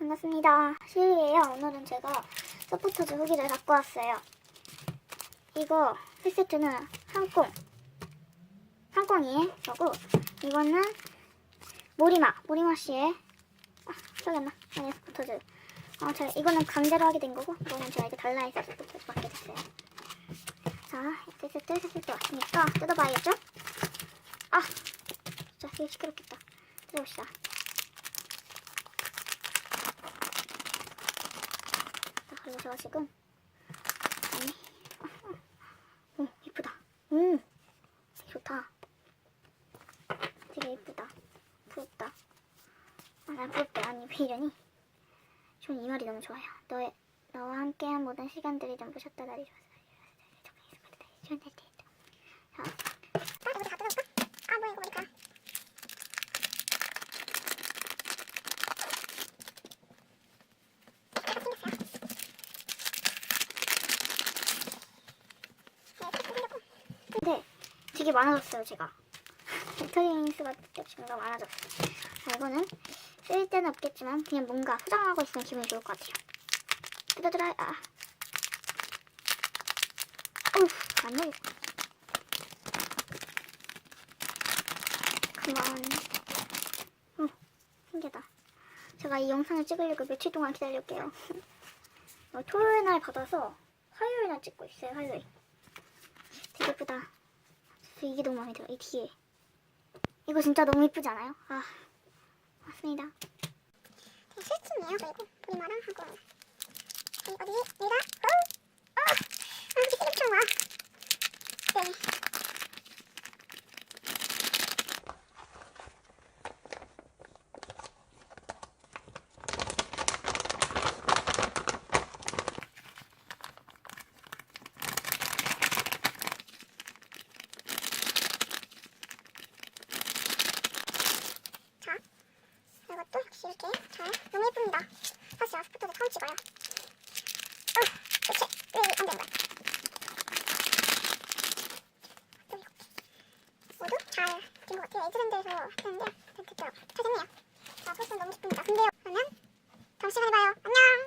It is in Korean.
반갑습니다. 시우예요. 오늘은 제가 서포터즈 후기를 갖고 왔어요. 이거 세트는 한콩이의 거고, 이거는 모리마씨의 기억이 안 나. 아니, 서포터즈. 이거는 강제로 하게 된 거고, 이거는 제가 이제 달라해서 서포터즈 받게 됐어요. 자, 세트 왔으니까 뜯어봐야겠죠? 진짜 되게 시끄럽겠다. 뜯어봅시다. 그리고 제가 지금 예쁘다. 되게 좋다. 되게 예쁘다. 부럽다. 난 부럽대. 아니, 왜 이러니? 전 이 말이 너무 좋아요. 너와 함께한 모든 시간들이 눈부셨다. 날이 좋았어. 좋은 날 됐다. 자, 우리 다 뜯어볼까? 뭐야 이거 머리카락. 근데 되게 많아졌어요, 제가. 배터리스가 뭔가 많아졌어요. 이거는 쓸 때는 없겠지만 그냥 뭔가 소장하고 있으면 기분이 좋을 것 같아요. 뜯어들어야. 안 되겠다. 그만. 신기하다. 제가 이 영상을 찍으려고 며칠 동안 기다릴게요. 토요일 날 받아서 화요일 날 찍고 있어요. 화요일. 되게 예쁘다. 이게 너무 마음에 들어. 이 뒤에. 이거 진짜 너무 예쁘지 않아요? 맞습니다. 되게 슬픈이에요. 그리고 우리마랑 하고. 어디지? 여기다. 이렇게 슬픈 거야. 네. 이것도 역시 이렇게 잘 너무 예쁩니다. 사실 스포터즈 처음 찍어요. 대체 왜 안 되는 거야? 모두 잘 된 것 같아요. 에즈랜드에서 했는데 됐더라고요. 잘 됐네요. 자, 포스는 너무 기쁩니다. 근데요, 그러면 다음 시간에 봐요. 안녕.